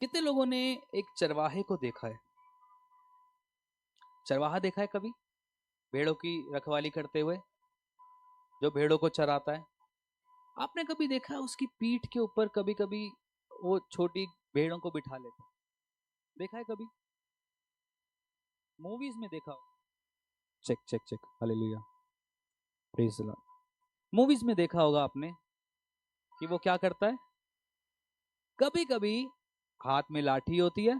कितने लोगों ने एक चरवाहे को देखा है? चरवाहा देखा है कभी? भेड़ों की रखवाली करते हुए, जो भेड़ों को चराता है। आपने कभी देखा है उसकी पीठ के ऊपर कभी कभी वो छोटी भेड़ों को बिठा लेता है? देखा है कभी? मूवीज में देखा हो। Check check check, hallelujah, praise the Lord. Movies में देखा होगा आपने कि वो क्या करता है। कभी कभी हाथ में लाठी होती है,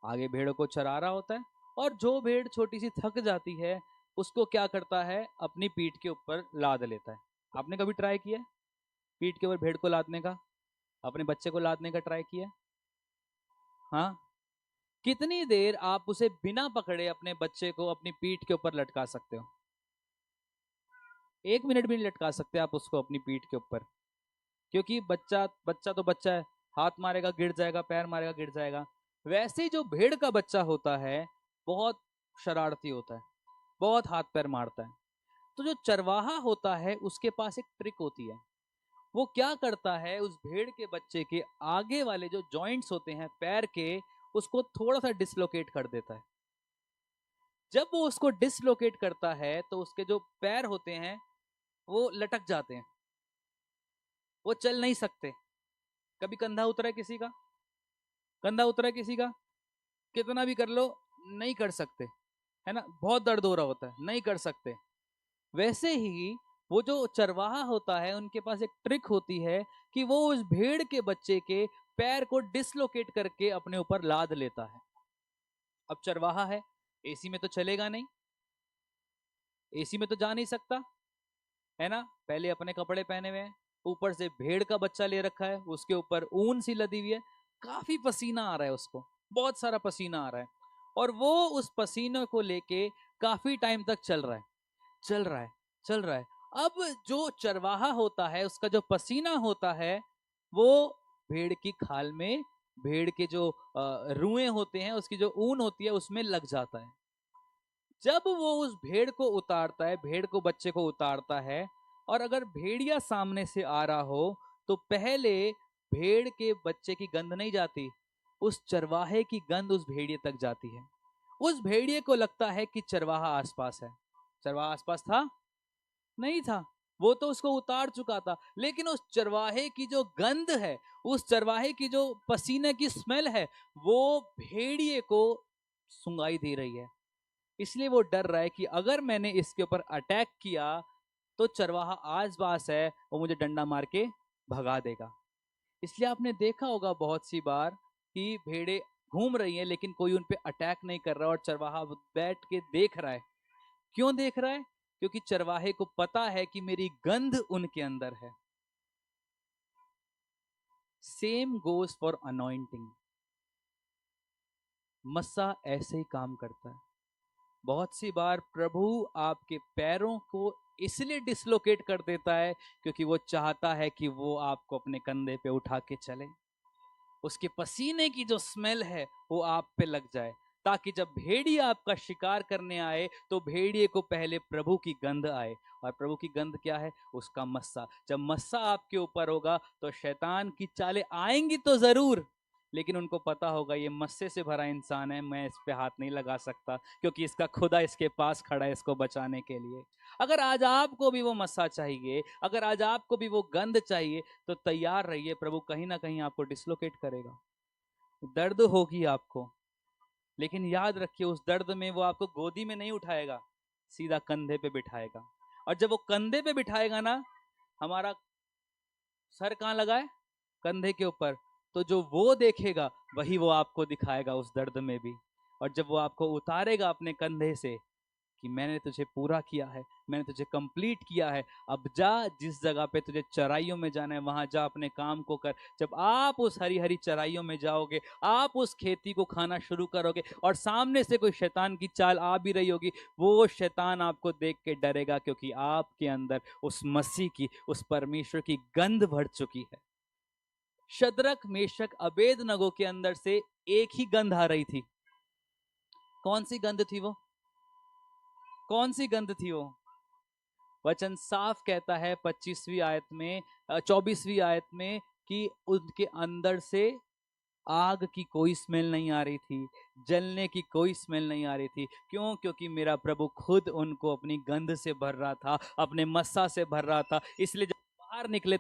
आगे भेड़ों को चरा रहा होता है, और जो भेड़ छोटी सी थक जाती है उसको क्या करता है, अपनी पीठ के ऊपर लाद लेता है। आपने कभी ट्राई किया है पीठ के ऊपर भेड़ को लादने का? अपने बच्चे को लादने का ट्राई किया है? हाँ। कितनी देर आप उसे बिना पकड़े अपने बच्चे को अपनी पीठ के ऊपर लटका सकते हो? 1 मिनट भी नहीं लटका सकते आप उसको अपनी पीठ के ऊपर, क्योंकि बच्चा बच्चा तो बच्चा है। हाथ मारेगा गिर जाएगा, पैर मारेगा गिर जाएगा। वैसे ही जो भेड़ का बच्चा होता है, बहुत शरारती होता है, बहुत हाथ पैर मारता है। तो जो चरवाहा होता है उसके पास एक ट्रिक होती है। वो क्या करता है, उस भेड़ के बच्चे के आगे वाले जो जॉइंट्स होते हैं पैर के, उसको थोड़ा सा डिसलोकेट कर देता है। जब वो उसको डिसलोकेट करता है तो उसके जो पैर होते हैं वो लटक जाते हैं, वो चल नहीं सकते। कभी कंधा उतरा है किसी का? कंधा उतरा है किसी का? कितना भी कर लो, नहीं कर सकते, है ना? बहुत दर्द हो रहा होता है, नहीं कर सकते। वैसे ही वो जो चरवाहा होता है उनके पास एक ट्रिक होती है कि वो उस भेड़ के बच्चे के पैर को डिसलोकेट करके अपने ऊपर लाद लेता है। अब चरवाहा है, एसी में तो चलेगा नहीं, एसी में तो जा नहीं सकता, है ना? पहले अपने कपड़े पहने हुए हैं, ऊपर से भेड़ का बच्चा ले रखा है, उसके ऊपर ऊन सी लदी हुई है, काफी पसीना आ रहा है उसको, बहुत सारा पसीना आ रहा है। और वो उस पसीने को लेके काफी टाइम तक चल रहा है, चल रहा है, चल रहा है। अब जो चरवाहा होता है उसका जो पसीना होता है वो भेड़ की खाल में, भेड़ के जो रुएं होते हैं, उसकी जो ऊन होती है उसमें लग जाता है। जब वो उस भेड़ को उतारता है, भेड़ को बच्चे को उतारता है, और अगर भेड़िया सामने से आ रहा हो तो पहले भेड़ के बच्चे की गंध नहीं जाती, उस चरवाहे की गंध उस भेड़िए तक जाती है। उस भेड़िए को लगता है कि चरवाहा आसपास है। चरवाहा आसपास था? नहीं था। वो तो उसको उतार चुका था, लेकिन उस चरवाहे की जो गंध है, उस चरवाहे की जो पसीने की स्मेल है, वो भेड़िए को सुंगाई दे रही है। इसलिए वो डर रहा है कि अगर मैंने इसके ऊपर अटैक किया तो चरवाहा आस पास है, वो मुझे डंडा मार के भगा देगा। इसलिए आपने देखा होगा बहुत सी बार कि भेड़े घूम रही हैं लेकिन कोई उन पे अटैक नहीं कर रहा, और चरवाहा बैठ के देख रहा है। क्यों देख रहा है? क्योंकि चरवाहे को पता है कि मेरी गंध उनके अंदर है। Same goes for anointing. मस्सा ऐसे ही काम करता है। बहुत सी बार प्रभु आपके पैरों को इसलिए डिसलोकेट कर देता है क्योंकि वो चाहता है कि वो आपको अपने कंधे पे उठा के चले। उसके पसीने की जो स्मेल है वो आप पे लग जाए, ताकि जब भेड़िया आपका शिकार करने आए तो भेड़िए को पहले प्रभु की गंध आए। और प्रभु की गंध क्या है? उसका मस्सा। जब मस्सा आपके ऊपर होगा तो शैतान की चालें आएंगी तो जरूर, लेकिन उनको पता होगा ये मस्से से भरा इंसान है, मैं इस पे हाथ नहीं लगा सकता, क्योंकि इसका खुदा इसके पास खड़ा है इसको बचाने के लिए। अगर आज आपको भी वो मस्सा चाहिए, अगर आज आपको भी वो गंध चाहिए, तो तैयार रहिए, प्रभु कहीं ना कहीं आपको डिसलोकेट करेगा। दर्द होगी आपको, लेकिन याद रखिए उस दर्द में वो आपको गोदी में नहीं उठाएगा, सीधा कंधे पे बिठाएगा। और जब वो कंधे पे बिठाएगा ना, हमारा सर कहाँ लगा है? कंधे के ऊपर। तो जो वो देखेगा वही वो आपको दिखाएगा उस दर्द में भी। और जब वो आपको उतारेगा अपने कंधे से कि मैंने तुझे पूरा किया है, मैंने तुझे कंप्लीट किया है, अब जा, जिस जगह पे तुझे चराइयों में जाना है वहां जा, अपने काम को कर। जब आप उस हरी हरी चराइयों में जाओगे, आप उस खेती को खाना शुरू करोगे, और सामने से कोई शैतान की चाल आ भी रही होगी, वो शैतान आपको देख के डरेगा, क्योंकि आपके अंदर उस मसीह की, उस परमेश्वर की गंध भर चुकी है। शद्रक मेशक अबेदनगो के अंदर से एक ही गंध आ रही थी। कौन सी गंध थी वो? कौन सी गंध थी वो? वचन साफ कहता है 25वीं आयत में, 24वीं आयत में, कि उनके अंदर से आग की कोई स्मेल नहीं आ रही थी, जलने की कोई स्मेल नहीं आ रही थी। क्यों? क्योंकि मेरा प्रभु खुद उनको अपनी गंध से भर रहा था, अपने मस्सा से भर रहा था। इसलिए जब बाहर निकले